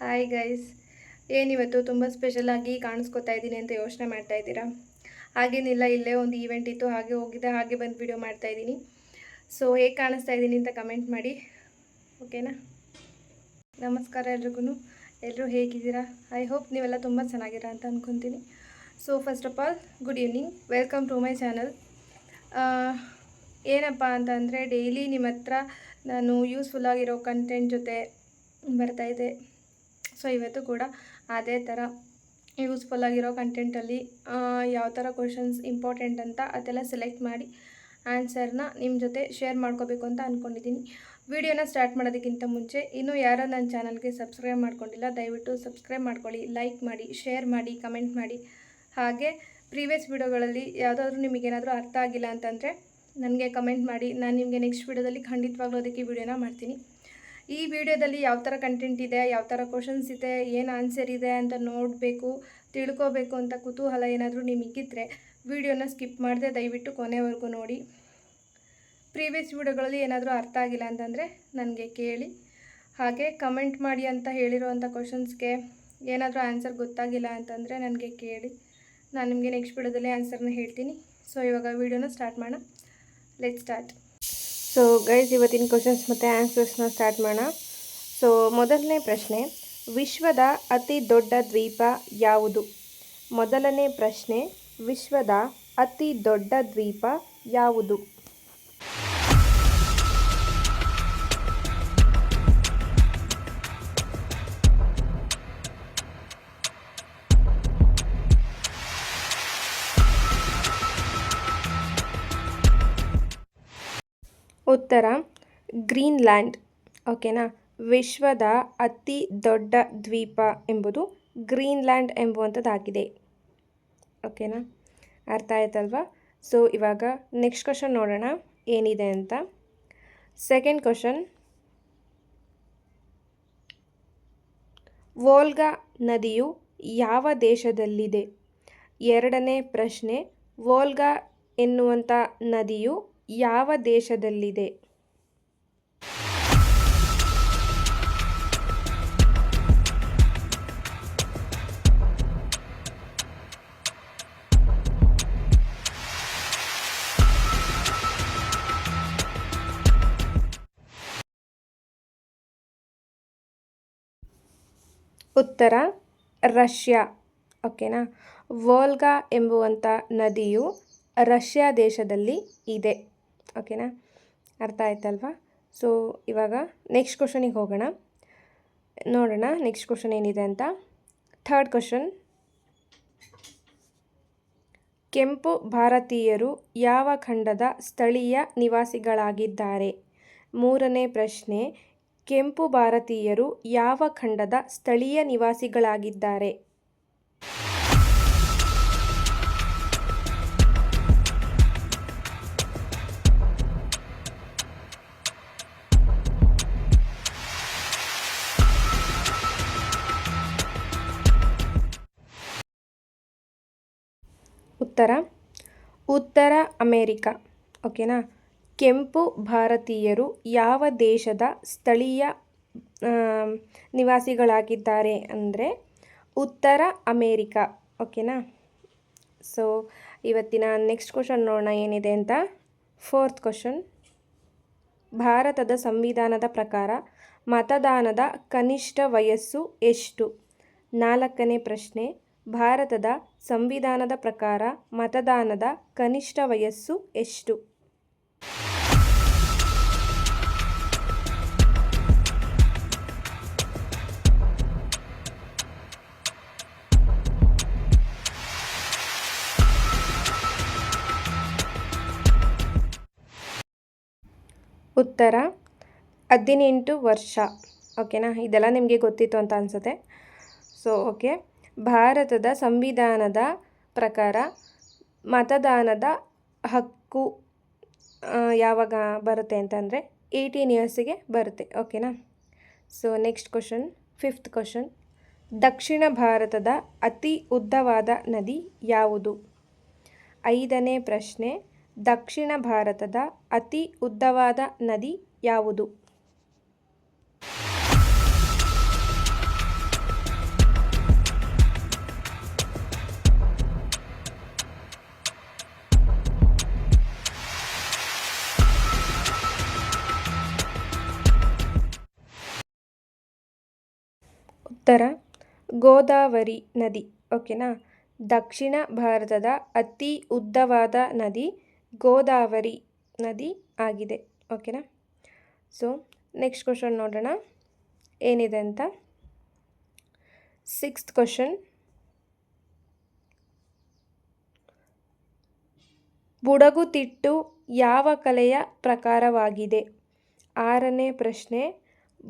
Hi guys, ಏನಿವತ್ತು ತುಂಬ ಸ್ಪೆಷಲಾಗಿ ಕಾಣಿಸ್ಕೊತಾ ಇದ್ದೀನಿ ಅಂತ ಯೋಚನೆ ಮಾಡ್ತಾ ಇದ್ದೀರಾ? ಹಾಗೇನಿಲ್ಲ, ಇಲ್ಲೇ ಒಂದು ಈವೆಂಟ್ ಇತ್ತು, ಹಾಗೆ ಹೋಗಿದ್ದೆ, ಹಾಗೆ ಬಂದು ವಿಡಿಯೋ ಮಾಡ್ತಾ ಇದ್ದೀನಿ. ಸೊ ಹೇಗೆ ಕಾಣಿಸ್ತಾ ಇದ್ದೀನಿ ಅಂತ ಕಮೆಂಟ್ ಮಾಡಿ, ಓಕೆನಾ? ನಮಸ್ಕಾರ ಎಲ್ರಿಗೂ. ಎಲ್ಲರೂ ಹೇಗಿದ್ದೀರಾ? ಐ ಹೋಪ್ ನೀವೆಲ್ಲ ತುಂಬ ಚೆನ್ನಾಗಿರಾ ಅಂತ ಅಂದ್ಕೊತೀನಿ. So first of all good evening, welcome to my channel. ಏನಪ್ಪ ಅಂತಂದರೆ ಡೈಲಿ ನಿಮ್ಮ ಹತ್ರ ನಾನು ಯೂಸ್ಫುಲ್ಲಾಗಿರೋ ಕಂಟೆಂಟ್ ಜೊತೆ ಬರ್ತಾಯಿದ್ದೆ. ಸೊ ಇವತ್ತು ಕೂಡ ಅದೇ ಥರ ಯೂಸ್ಫುಲ್ಲಾಗಿರೋ ಕಂಟೆಂಟಲ್ಲಿ ಯಾವ ಥರ ಕ್ವಶನ್ಸ್ ಇಂಪಾರ್ಟೆಂಟ್ ಅಂತ ಅದೆಲ್ಲ ಸೆಲೆಕ್ಟ್ ಮಾಡಿ ಆನ್ಸರ್ನ ನಿಮ್ಮ ಜೊತೆ ಶೇರ್ ಮಾಡ್ಕೋಬೇಕು ಅಂತ ಅಂದ್ಕೊಂಡಿದ್ದೀನಿ. ವಿಡಿಯೋನ ಸ್ಟಾರ್ಟ್ ಮಾಡೋದಕ್ಕಿಂತ ಮುಂಚೆ ಇನ್ನೂ ಯಾರೋ ನನ್ನ ಚಾನಲ್ಗೆ ಸಬ್ಸ್ಕ್ರೈಬ್ ಮಾಡ್ಕೊಂಡಿಲ್ಲ, ದಯವಿಟ್ಟು ಸಬ್ಸ್ಕ್ರೈಬ್ ಮಾಡ್ಕೊಳ್ಳಿ, ಲೈಕ್ ಮಾಡಿ, ಶೇರ್ ಮಾಡಿ, ಕಮೆಂಟ್ ಮಾಡಿ. ಹಾಗೆ ಪ್ರೀವಿಯಸ್ ವಿಡಿಯೋಗಳಲ್ಲಿ ಯಾವುದಾದ್ರೂ ನಿಮಗೇನಾದರೂ ಅರ್ಥ ಆಗಿಲ್ಲ ಅಂತಂದರೆ ನನಗೆ ಕಮೆಂಟ್ ಮಾಡಿ, ನಾನು ನಿಮಗೆ ನೆಕ್ಸ್ಟ್ ವಿಡಿಯೋದಲ್ಲಿ ಖಂಡಿತವಾಗ್ಲೂ ಅದಕ್ಕೆ ವಿಡಿಯೋನ ಮಾಡ್ತೀನಿ. ಈ ವಿಡಿಯೋದಲ್ಲಿ ಯಾವ ಥರ ಕಂಟೆಂಟ್ ಇದೆ, ಯಾವ ಥರ ಕ್ವಶನ್ಸ್ ಇದೆ, ಏನು ಆನ್ಸರ್ ಇದೆ ಅಂತ ನೋಡಬೇಕು, ತಿಳ್ಕೋಬೇಕು ಅಂತ ಕುತೂಹಲ ಏನಾದರೂ ನಿಮಗಿದ್ದರೆ ವಿಡಿಯೋನ ಸ್ಕಿಪ್ ಮಾಡದೆ ದಯವಿಟ್ಟು ಕೊನೆವರೆಗೂ ನೋಡಿ. ಪ್ರೀವಿಯಸ್ ವಿಡಿಯೋಗಳಲ್ಲಿ ಏನಾದರೂ ಅರ್ಥ ಆಗಿಲ್ಲ ಅಂತಂದರೆ ನನಗೆ ಕೇಳಿ. ಹಾಗೆ ಕಮೆಂಟ್ ಮಾಡಿ ಅಂತ ಹೇಳಿರೋವಂಥ ಕ್ವಶನ್ಸ್ಗೆ ಏನಾದರೂ ಆನ್ಸರ್ ಗೊತ್ತಾಗಿಲ್ಲ ಅಂತಂದರೆ ನನಗೆ ಕೇಳಿ, ನಾನು ನಿಮಗೆ ನೆಕ್ಸ್ಟ್ ವಿಡಿಯೋದಲ್ಲಿ ಆನ್ಸರ್ನ ಹೇಳ್ತೀನಿ. ಸೊ ಇವಾಗ ವಿಡಿಯೋನ ಸ್ಟಾರ್ಟ್ ಮಾಡೋಣ. Let's start. ಸೊ ಗೈಸ್, ಇವತ್ತಿನ ಕ್ವಶನ್ಸ್ ಮತ್ತು ಆನ್ಸರ್ಸ್ನ ಸ್ಟಾರ್ಟ್ ಮಾಡೋಣ. ಸೊ ಮೊದಲನೇ ಪ್ರಶ್ನೆ, ವಿಶ್ವದ ಅತಿ ದೊಡ್ಡ ದ್ವೀಪ ಯಾವುದು? ಮೊದಲನೇ ಪ್ರಶ್ನೆ, ವಿಶ್ವದ ಅತಿ ದೊಡ್ಡ ದ್ವೀಪ ಯಾವುದು? ಉತ್ತರ ಗ್ರೀನ್ಲ್ಯಾಂಡ್. ಓಕೆನಾ? ವಿಶ್ವದ ಅತಿ ದೊಡ್ಡ ದ್ವೀಪ ಎಂಬುದು ಗ್ರೀನ್ಲ್ಯಾಂಡ್ ಎಂಬುವಂಥದ್ದಾಗಿದೆ. ಓಕೆನಾ? ಅರ್ಥ ಆಯ್ತಲ್ವಾ? ಸೊ ಇವಾಗ ನೆಕ್ಸ್ಟ್ ಕ್ವಶನ್ ನೋಡೋಣ ಏನಿದೆ ಅಂತ. ಸೆಕೆಂಡ್ ಕ್ವಶನ್, ವೋಲ್ಗಾ ನದಿಯು ಯಾವ ದೇಶದಲ್ಲಿದೆ? ಎರಡನೇ ಪ್ರಶ್ನೆ, ವೋಲ್ಗಾ ಎನ್ನುವಂಥ ನದಿಯು ಯಾವ ದೇಶದಲ್ಲಿದೆ? ಉತ್ತರ ರಷ್ಯಾ. ಓಕೆನಾ? ವೋಲ್ಗಾ ಎಂಬುವಂಥ ನದಿಯು ರಷ್ಯಾ ದೇಶದಲ್ಲಿ ಇದೆ. ಓಕೆನಾ? ಅರ್ಥ ಆಯ್ತಲ್ವಾ? ಸೊ ಇವಾಗ ನೆಕ್ಸ್ಟ್ ಕ್ವಶನಿಗೆ ಹೋಗೋಣ, ನೋಡೋಣ ನೆಕ್ಸ್ಟ್ ಕ್ವಶನ್ ಏನಿದೆ ಅಂತ. ಥರ್ಡ್ ಕ್ವಶನ್, ಕೆಂಪು ಭಾರತೀಯರು ಯಾವ ಖಂಡದ ಸ್ಥಳೀಯ ನಿವಾಸಿಗಳಾಗಿದ್ದಾರೆ? ಮೂರನೇ ಪ್ರಶ್ನೆ, ಕೆಂಪು ಭಾರತೀಯರು ಯಾವ ಖಂಡದ ಸ್ಥಳೀಯ ನಿವಾಸಿಗಳಾಗಿದ್ದಾರೆ? ಉತ್ತರ ಅಮೇರಿಕಾ. ಓಕೆನಾ? ಕೆಂಪು ಭಾರತೀಯರು ಯಾವ ದೇಶದ ಸ್ಥಳೀಯ ನಿವಾಸಿಗಳಾಗಿದ್ದಾರೆ ಅಂದರೆ ಉತ್ತರ ಅಮೇರಿಕಾ. ಓಕೆನಾ? ಸೊ ಇವತ್ತಿನ ನೆಕ್ಸ್ಟ್ ಕ್ವಶನ್ ನೋಡೋಣ ಏನಿದೆ ಅಂತ. ಫೋರ್ತ್ ಕ್ವಶನ್, ಭಾರತದ ಸಂವಿಧಾನದ ಪ್ರಕಾರ ಮತದಾನದ ಕನಿಷ್ಠ ವಯಸ್ಸು ಎಷ್ಟು? ನಾಲ್ಕನೇ ಪ್ರಶ್ನೆ, ಭಾರತದ ಸಂವಿಧಾನದ ಪ್ರಕಾರ ಮತದಾನದ ಕನಿಷ್ಠ ವಯಸ್ಸು ಎಷ್ಟು? ಉತ್ತರ 18 ವರ್ಷ. ಓಕೆನಾ? ಇದೆಲ್ಲ ನಿಮಗೆ ಗೊತ್ತಿತ್ತು ಅಂತ ಅನಿಸುತ್ತೆ. ಸೊ ಓಕೆ, ಭಾರತದ ಸಂವಿಧಾನದ ಪ್ರಕಾರ ಮತದಾನದ ಹಕ್ಕು ಯಾವಾಗ ಬರುತ್ತೆ ಅಂತಂದರೆ 18 ಇಯರ್ಸಿಗೆ ಬರುತ್ತೆ. ಓಕೆನಾ? So next question, fifth question, ದಕ್ಷಿಣ ಭಾರತದ ಅತಿ ಉದ್ದವಾದ ನದಿ ಯಾವುದು? ಐದನೇ ಪ್ರಶ್ನೆ, ದಕ್ಷಿಣ ಭಾರತದ ಅತಿ ಉದ್ದವಾದ ನದಿ ಯಾವುದು? ಉತ್ತರ ಗೋದಾವರಿ ನದಿ. ಓಕೆನಾ. ದಕ್ಷಿಣ ಭಾರತದ ಅತಿ ಉದ್ದವಾದ ನದಿ ಗೋದಾವರಿ ನದಿ ಆಗಿದೆ. ಓಕೆನಾ. ಸೊ ನೆಕ್ಸ್ಟ್ ಕ್ವಶನ್ ನೋಡೋಣ ಏನಿದೆ ಅಂತ. 6th question. ಬುಡಗುತಿಟ್ಟು ಯಾವ ಕಲೆಯ ಪ್ರಕಾರವಾಗಿದೆ? 6ನೇ ಪ್ರಶ್ನೆ.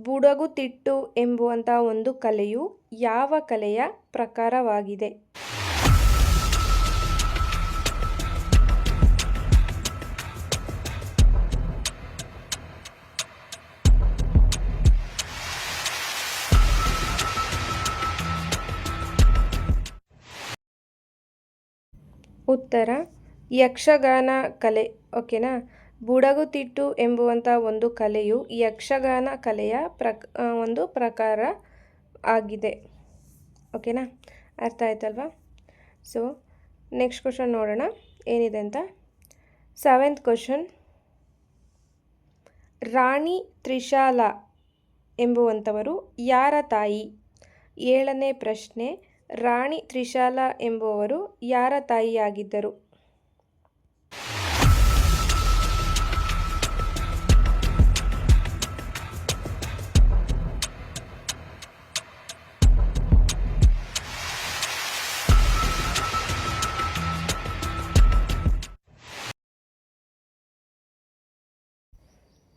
ಬುಡಗುತಿಟ್ಟು ಎಂಬುವಂಥ ಒಂದು ಕಲೆಯು ಯಾವ ಕಲೆಯ ಪ್ರಕಾರವಾಗಿದೆ? ಉತ್ತರ ಯಕ್ಷಗಾನ ಕಲೆ. ಓಕೆನಾ. ಬುಡಗುತಿಟ್ಟು ಎಂಬುವಂಥ ಒಂದು ಕಲೆಯು ಯಕ್ಷಗಾನ ಕಲೆಯ ಒಂದು ಪ್ರಕಾರ ಆಗಿದೆ. ಓಕೆನಾ. ಅರ್ಥ ಆಯ್ತಲ್ವಾ? ಸೊ ನೆಕ್ಸ್ಟ್ ಕ್ವಶನ್ ನೋಡೋಣ ಏನಿದೆ ಅಂತ. 7th question. ರಾಣಿ ತ್ರಿಶಾಲ ಎಂಬುವಂಥವರು ಯಾರ ತಾಯಿ? 7ನೇ ಪ್ರಶ್ನೆ. ರಾಣಿ ತ್ರಿಶಾಲ ಎಂಬುವವರು ಯಾರ ತಾಯಿಯಾಗಿದ್ದರು?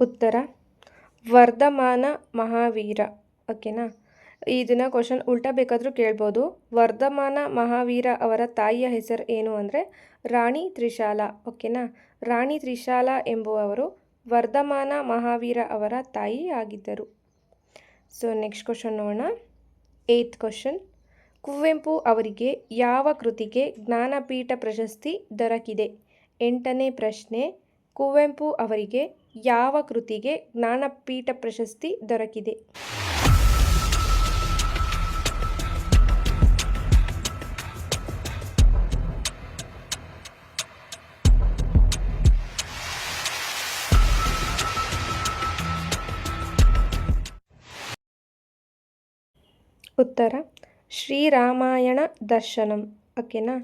ಉತ್ತರ ವರ್ಧಮಾನ ಮಹಾವೀರ. ಓಕೆನಾ. ಇದನ್ನು ಕ್ವಶನ್ ಉಲ್ಟಾ ಬೇಕಾದರೂ ಕೇಳ್ಬೋದು. ವರ್ಧಮಾನ ಮಹಾವೀರ ಅವರ ತಾಯಿಯ ಹೆಸರು ಏನು ಅಂದರೆ ರಾಣಿ ತ್ರಿಶಾಲ. ಓಕೆನಾ. ರಾಣಿ ತ್ರಿಶಾಲ ಎಂಬುವವರು ವರ್ಧಮಾನ ಮಹಾವೀರ ಅವರ ತಾಯಿ ಆಗಿದ್ದರು. ಸೊ ನೆಕ್ಸ್ಟ್ ಕ್ವಶನ್ ನೋಡೋಣ. 8th question. ಕುವೆಂಪು ಅವರಿಗೆ ಯಾವ ಕೃತಿಗೆ ಜ್ಞಾನಪೀಠ ಪ್ರಶಸ್ತಿ ದೊರಕಿದೆ? 8ನೇ ಪ್ರಶ್ನೆ. ಕುವೆಂಪು ಅವರಿಗೆ ಯಾವ ಕೃತಿಗೆ ಜ್ಞಾನಪೀಠ ಪ್ರಶಸ್ತಿ ದೊರಕಿದೆ? ಉತ್ತರ ಶ್ರೀರಾಮಾಯಣ ದರ್ಶನಂ. ಓಕೆನಾ.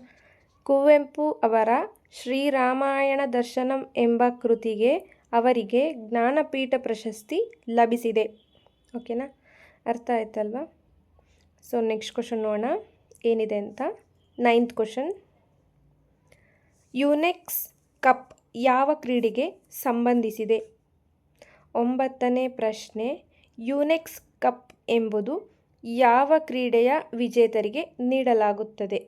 ಕುವೆಂಪು ಅವರ ಶ್ರೀರಾಮಾಯಣ ದರ್ಶನಂ ಎಂಬ ಕೃತಿಗೆ ಅವರಿಗೆ ಜ್ಞಾನಪೀಠ ಪ್ರಶಸ್ತಿ ಲಭಿಸಿದೆ. ಓಕೆನಾ. ಅರ್ಥ ಆಯ್ತಲ್ವಾ? ಸೊ ನೆಕ್ಸ್ಟ್ ಕ್ವಶನ್ ನೋಡೋಣ ಏನಿದೆ ಅಂತ. 9th question. ಯುನೆಕ್ಸ್ ಕಪ್ ಯಾವ ಕ್ರೀಡೆಗೆ ಸಂಬಂಧಿಸಿದೆ? 9ನೇ ಪ್ರಶ್ನೆ. ಯುನೆಕ್ಸ್ ಕಪ್ ಎಂಬುದು ಯಾವ ಕ್ರೀಡೆಯ ವಿಜೇತರಿಗೆ ನೀಡಲಾಗುತ್ತದೆ?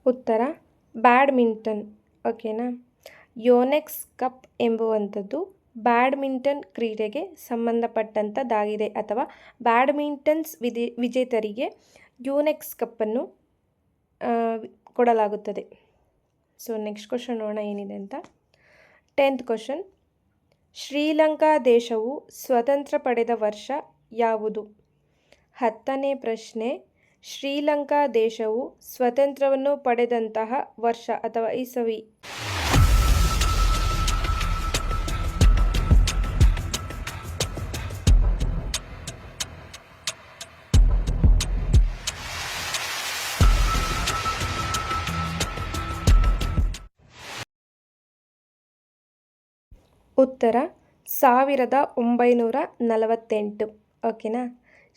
ಉತ್ತರ ಬ್ಯಾಡ್ಮಿಂಟನ್. ಓಕೆನಾ. ಯೋನೆಕ್ಸ್ ಕಪ್ ಎಂಬುವಂಥದ್ದು ಬ್ಯಾಡ್ಮಿಂಟನ್ ಕ್ರೀಡೆಗೆ ಸಂಬಂಧಪಟ್ಟಂಥದ್ದಾಗಿದೆ, ಅಥವಾ ಬ್ಯಾಡ್ಮಿಂಟನ್ಸ್ ವಿಜೇತರಿಗೆ ಯುನೆಕ್ಸ್ ಕಪ್ಪನ್ನು ಕೊಡಲಾಗುತ್ತದೆ. ಸೊ ನೆಕ್ಸ್ಟ್ ಕ್ವಶನ್ ನೋಡೋಣ ಏನಿದೆ ಅಂತ. 10th question. ಶ್ರೀಲಂಕಾ ದೇಶವು ಸ್ವತಂತ್ರ ಪಡೆದ ವರ್ಷ ಯಾವುದು? 10ನೇ ಪ್ರಶ್ನೆ. ಶ್ರೀಲಂಕಾ ದೇಶವು ಸ್ವತಂತ್ರವನ್ನು ಪಡೆದಂತಹ ವರ್ಷ ಅಥವಾ ಇಸವಿ? ಉತ್ತರ 1948. ಓಕೆನಾ.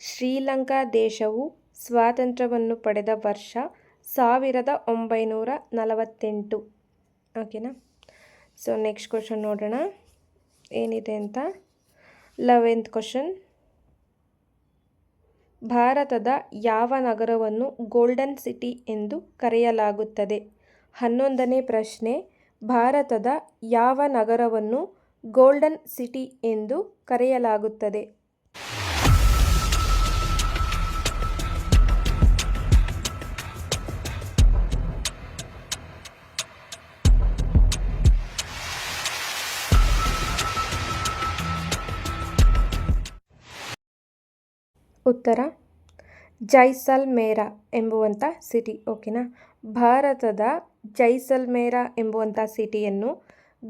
ಶ್ರೀಲಂಕಾ ದೇಶವು ಸ್ವಾತಂತ್ರ್ಯವನ್ನು ಪಡೆದ ವರ್ಷ 1948. ಓಕೆನಾ. ಸೊ ನೆಕ್ಸ್ಟ್ ಕ್ವಶನ್ ನೋಡೋಣ ಏನಿದೆ ಅಂತ. 11th question. ಭಾರತದ ಯಾವ ನಗರವನ್ನು ಗೋಲ್ಡನ್ ಸಿಟಿ ಎಂದು ಕರೆಯಲಾಗುತ್ತದೆ? 11ನೇ ಪ್ರಶ್ನೆ. ಭಾರತದ ಯಾವ ನಗರವನ್ನು ಗೋಲ್ಡನ್ ಸಿಟಿ ಎಂದು ಕರೆಯಲಾಗುತ್ತದೆ? ಉತ್ತರ ಜೈಸಲ್ಮೇರ ಎಂಬುವಂಥ ಸಿಟಿ. ಓಕೆನಾ. ಭಾರತದ ಜೈಸಲ್ಮೇರ ಎಂಬುವಂಥ ಸಿಟಿಯನ್ನು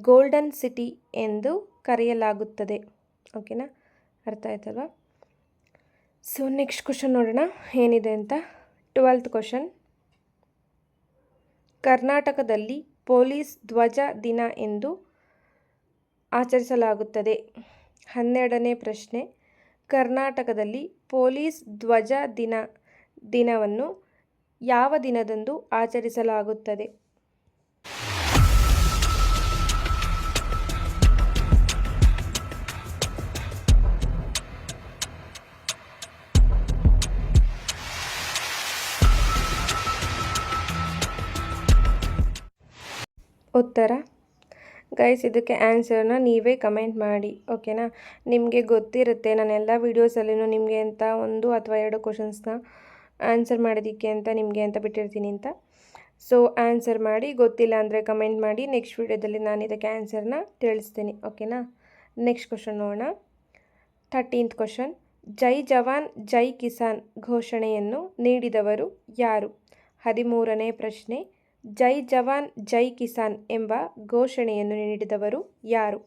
ಗೋಲ್ಡನ್ ಸಿಟಿ ಎಂದು ಕರೆಯಲಾಗುತ್ತದೆ. ಓಕೆನಾ, ಅರ್ಥ ಆಯ್ತಲ್ವಾ? ಸೊ ನೆಕ್ಸ್ಟ್ ಕ್ವಶನ್ ನೋಡೋಣ ಏನಿದೆ ಅಂತ. 12th question. ಕರ್ನಾಟಕದಲ್ಲಿ ಪೊಲೀಸ್ ಧ್ವಜ ದಿನ ಎಂದು ಆಚರಿಸಲಾಗುತ್ತದೆ. 12ನೇ ಪ್ರಶ್ನೆ. ಕರ್ನಾಟಕದಲ್ಲಿ ಪೊಲೀಸ್ ಧ್ವಜ ದಿನವನ್ನು ಯಾವ ದಿನದಂದು ಆಚರಿಸಲಾಗುತ್ತದೆ? ಉತ್ತರ ಗೈಸ್, ಇದಕ್ಕೆ ಆನ್ಸರ್ನ ನೀವೇ ಕಮೆಂಟ್ ಮಾಡಿ. ಓಕೆನಾ. ನಿಮಗೆ ಗೊತ್ತಿರುತ್ತೆ ನಾನು ಎಲ್ಲ ವೀಡಿಯೋಸಲ್ಲೂ ನಿಮಗೆ ಅಂತ 1 ಅಥವಾ 2 ಕ್ವಶನ್ಸ್ನ ಆನ್ಸರ್ ಮಾಡೋದಕ್ಕೆ ಅಂತ ನಿಮಗೆ ಅಂತ ಬಿಟ್ಟಿರ್ತೀನಿ ಅಂತ. ಸೊ ಆನ್ಸರ್ ಮಾಡಿ, ಗೊತ್ತಿಲ್ಲ ಅಂದರೆ ಕಮೆಂಟ್ ಮಾಡಿ. ನೆಕ್ಸ್ಟ್ ವೀಡಿಯೋದಲ್ಲಿ ನಾನು ಇದಕ್ಕೆ ಆನ್ಸರ್ನ ತಿಳಿಸ್ತೀನಿ. ಓಕೆನಾ. ನೆಕ್ಸ್ಟ್ ಕ್ವಶನ್ ನೋಡೋಣ. 13th question. ಜೈ ಜವಾನ್ ಜೈ ಕಿಸಾನ್ ಘೋಷಣೆಯನ್ನು ನೀಡಿದವರು ಯಾರು? 13ನೇ ಪ್ರಶ್ನೆ. ಜೈ ಜವಾನ್ ಜೈ ಕಿಸಾನ್ ಎಂಬ ಘೋಷಣೆಯನ್ನು ನೀಡಿದವರು ಯಾರು?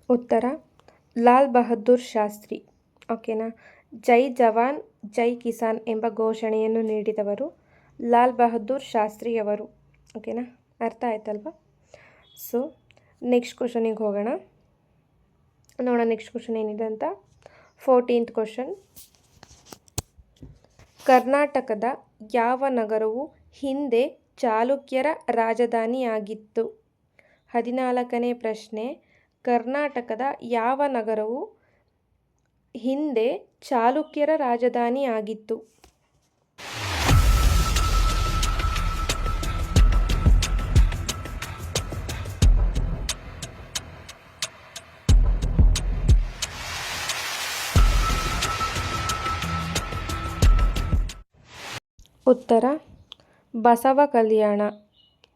ಉತ್ತರ ಲಾಲ್ ಬಹದ್ದೂರ್ ಶಾಸ್ತ್ರಿ. ಓಕೆನಾ. ಜೈ ಜವಾನ್ ಜೈ ಕಿಸಾನ್ ಎಂಬ ಘೋಷಣೆಯನ್ನು ನೀಡಿದವರು ಲಾಲ್ ಬಹದ್ದೂರ್ ಶಾಸ್ತ್ರಿಯವರು. ಓಕೆನಾ, ಅರ್ಥ ಆಯ್ತಲ್ವಾ? ಸೊ ನೆಕ್ಸ್ಟ್ ಕ್ವಶನಿಗೆ ಹೋಗೋಣ. ನೋಡೋಣ ನೆಕ್ಸ್ಟ್ ಕ್ವಶನ್ ಏನಿದೆ ಅಂತ. 14th question. ಕರ್ನಾಟಕದ ಯಾವ ನಗರವು ಹಿಂದೆ ಚಾಲುಕ್ಯರ ರಾಜಧಾನಿಯಾಗಿತ್ತು? 14ನೇ ಪ್ರಶ್ನೆ. ಕರ್ನಾಟಕದ ಯಾವ ನಗರವು ಹಿಂದೆ ಚಾಲುಕ್ಯರ ರಾಜಧಾನಿಯಾಗಿತ್ತು? ಉತ್ತರ ಬಸವ ಕಲ್ಯಾಣ.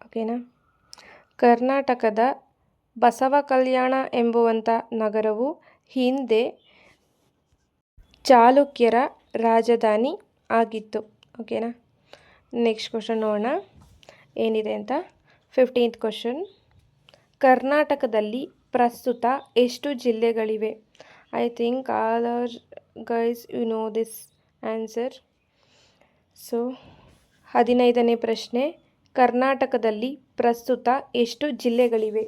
ಓಕೆನಾ. ಕರ್ನಾಟಕದ ಬಸವ ಕಲ್ಯಾಣ ಎಂಬುವಂಥ ನಗರವು ಹಿಂದೆ ಚಾಲುಕ್ಯರ ರಾಜಧಾನಿ ಆಗಿತ್ತು. ಓಕೆನಾ. ನೆಕ್ಸ್ಟ್ ಕ್ವಶನ್ ನೋಡೋಣ ಏನಿದೆ ಅಂತ. 15th question. ಕರ್ನಾಟಕದಲ್ಲಿ ಪ್ರಸ್ತುತ ಎಷ್ಟು ಜಿಲ್ಲೆಗಳಿವೆ? I think all are guys you know this answer. So 15ನೇ ಪ್ರಶ್ನೆ. ಕರ್ನಾಟಕದಲ್ಲಿ ಪ್ರಸ್ತುತ ಎಷ್ಟು ಜಿಲ್ಲೆಗಳಿವೆ?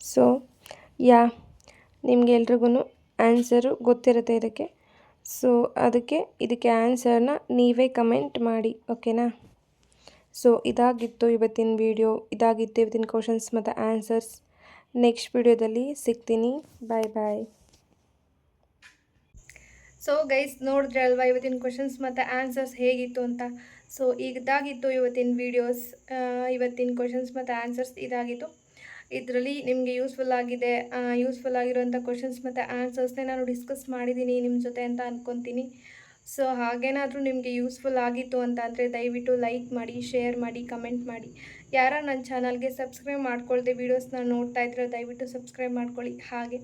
ಸೊ ನಿಮಗೆಲ್ರಿಗೂ ಆನ್ಸರು ಗೊತ್ತಿರುತ್ತೆ ಇದಕ್ಕೆ. ಸೊ ಇದಕ್ಕೆ ಆನ್ಸರ್ನ ನೀವೇ ಕಮೆಂಟ್ ಮಾಡಿ. ಓಕೆನಾ. ಸೊ ಇದಾಗಿತ್ತು ಇವತ್ತಿನ ವಿಡಿಯೋ. ಇದಾಗಿತ್ತು ಇವತ್ತಿನ ಕ್ವಶನ್ಸ್ ಮತ್ತು ಆನ್ಸರ್ಸ್. ನೆಕ್ಸ್ಟ್ ವಿಡಿಯೋದಲ್ಲಿ ಸಿಗ್ತೀನಿ. ಬಾಯ್ ಬಾಯ್. ಸೊ ಗೈಸ್, ನೋಡಿದ್ರೆ ಅಲ್ವಾ ಇವತ್ತಿನ ಕ್ವಶನ್ಸ್ ಮತ್ತು ಆನ್ಸರ್ಸ್ ಹೇಗಿತ್ತು ಅಂತ. ಸೊ ಇದಾಗಿತ್ತು ಇವತ್ತಿನ ವೀಡಿಯೋಸ್. ಇವತ್ತಿನ ಕ್ವಶನ್ಸ್ ಮತ್ತು ಆನ್ಸರ್ಸ್ ಇದಾಗಿತ್ತು. ಇದರಲ್ಲಿ ನಿಮಗೆ ಯೂಸ್ಫುಲ್ ಆಗಿರೋಂಥ ಕ್ವಶನ್ಸ್ ಮತ್ತು ಆನ್ಸರ್ಸ್ನೇ ನಾನು ಡಿಸ್ಕಸ್ ಮಾಡಿದ್ದೀನಿ ನಿಮ್ಮ ಜೊತೆ ಅಂತ ಅಂದ್ಕೊತೀನಿ. ಸೊ ಹಾಗೇನಾದರೂ ನಿಮಗೆ ಯೂಸ್ಫುಲ್ ಆಗಿತ್ತು ಅಂತ ಅಂದರೆ ದಯವಿಟ್ಟು ಲೈಕ್ ಮಾಡಿ, ಶೇರ್ ಮಾಡಿ, ಕಮೆಂಟ್ ಮಾಡಿ. ಯಾರು ನನ್ನ ಚಾನಲ್ಗೆ ಸಬ್ಸ್ಕ್ರೈಬ್ ಮಾಡ್ಕೊಳ್ದೆ ವೀಡಿಯೋಸ್ನ ನೋಡ್ತಾ ಇದ್ರೆ ದಯವಿಟ್ಟು ಸಬ್ಸ್ಕ್ರೈಬ್ ಮಾಡ್ಕೊಳ್ಳಿ. ಹಾಗೆ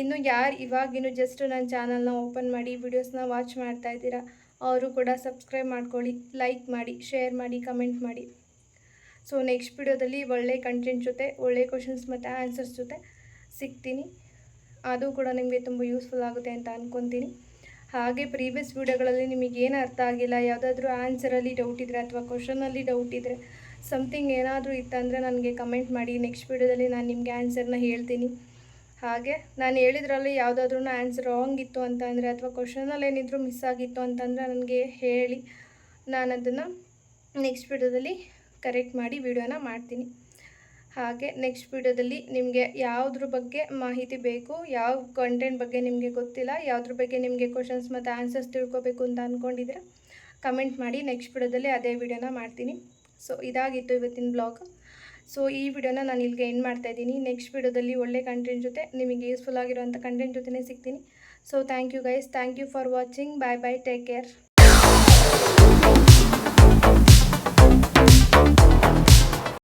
ಇನ್ನು ಯಾರು ಇವಾಗಿನ್ನು ಜಸ್ಟ್ ನನ್ನ ಚಾನಲ್ನ ಓಪನ್ ಮಾಡಿ ವೀಡಿಯೋಸ್ನ ವಾಚ್ ಮಾಡ್ತಾ ಇದ್ದೀರಾ ಅವರು ಕೂಡ ಸಬ್ಸ್ಕ್ರೈಬ್ ಮಾಡ್ಕೊಳ್ಳಿ, ಲೈಕ್ ಮಾಡಿ, ಶೇರ್ ಮಾಡಿ, ಕಮೆಂಟ್ ಮಾಡಿ. ಸೊ ನೆಕ್ಸ್ಟ್ ವಿಡಿಯೋದಲ್ಲಿ ಒಳ್ಳೆ ಕಂಟೆಂಟ್ ಜೊತೆ, ಒಳ್ಳೆ ಕ್ವಶನ್ಸ್ ಮತ್ತು ಆನ್ಸರ್ಸ್ ಜೊತೆ ಸಿಗ್ತೀನಿ. ಅದು ಕೂಡ ನಿಮಗೆ ತುಂಬ ಯೂಸ್ಫುಲ್ ಆಗುತ್ತೆ ಅಂತ ಅಂದ್ಕೊತೀನಿ. ಹಾಗೆ ಪ್ರೀವಿಯಸ್ ವೀಡಿಯೋಗಳಲ್ಲಿ ನಿಮಗೇನು ಅರ್ಥ ಆಗಿಲ್ಲ, ಯಾವುದಾದ್ರೂ ಆನ್ಸರಲ್ಲಿ ಡೌಟ್ ಇದ್ದರೆ ಅಥವಾ ಕ್ವಶನಲ್ಲಿ ಡೌಟ್ ಇದ್ದರೆ, ಸಮಥಿಂಗ್ ಏನಾದರೂ ಇತ್ತಂದರೆ ನನಗೆ ಕಮೆಂಟ್ ಮಾಡಿ. ನೆಕ್ಸ್ಟ್ ವೀಡಿಯೋದಲ್ಲಿ ನಾನು ನಿಮಗೆ ಆನ್ಸರ್ನ ಹೇಳ್ತೀನಿ. ಹಾಗೆ ನಾನು ಹೇಳಿದ್ರಲ್ಲಿ ಯಾವುದಾದ್ರೂ ಆನ್ಸರ್ ರಾಂಗ್ ಇತ್ತು ಅಂತ ಅಂದರೆ ಅಥವಾ ಕ್ವಶನಲ್ಲಿ ಏನಿದ್ರು ಮಿಸ್ ಆಗಿತ್ತು ಅಂತಂದರೆ ನನಗೆ ಹೇಳಿ, ನಾನು ಅದನ್ನು ನೆಕ್ಸ್ಟ್ ವೀಡಿಯೋದಲ್ಲಿ ಕರೆಕ್ಟ್ ಮಾಡಿ ವಿಡಿಯೋನ ಮಾಡ್ತೀನಿ. ಹಾಗೆ ನೆಕ್ಸ್ಟ್ ವಿಡಿಯೋದಲ್ಲಿ ನಿಮಗೆ ಯಾವುದ್ರ ಬಗ್ಗೆ ಮಾಹಿತಿ ಬೇಕು, ಯಾವ ಕಂಟೆಂಟ್ ಬಗ್ಗೆ ನಿಮಗೆ ಗೊತ್ತಿಲ್ಲ, ಯಾವುದ್ರ ಬಗ್ಗೆ ನಿಮಗೆ ಕ್ವಶನ್ಸ್ ಮತ್ತು ಆನ್ಸರ್ಸ್ ತಿಳ್ಕೊಬೇಕು ಅಂತ ಅಂದ್ಕೊಂಡಿದ್ದೀರಾ ಕಮೆಂಟ್ ಮಾಡಿ. ನೆಕ್ಸ್ಟ್ ವಿಡಿಯೋದಲ್ಲಿ ಅದೇ ವಿಡಿಯೋನ ಮಾಡ್ತೀನಿ. ಸೊ ಇದಾಗಿತ್ತು ಇವತ್ತಿನ ಬ್ಲಾಗ್. ಸೊ ಈ ವಿಡಿಯೋನ ನಾನು ಇಲ್ಲಿಗೆ ಎಂಡ್ ಮಾಡ್ತಾಯಿದ್ದೀನಿ. ನೆಕ್ಸ್ಟ್ ವಿಡಿಯೋದಲ್ಲಿ ಒಳ್ಳೆ ಕಂಟೆಂಟ್ ಜೊತೆ ನಿಮಗೆ ಯೂಸ್ಫುಲ್ ಆಗಿರೋಂಥ ಕಂಟೆಂಟ್ ಜೊತೆನೇ ಸಿಗ್ತೀನಿ. So thank you guys, thank you for watching. Bye bye, take care.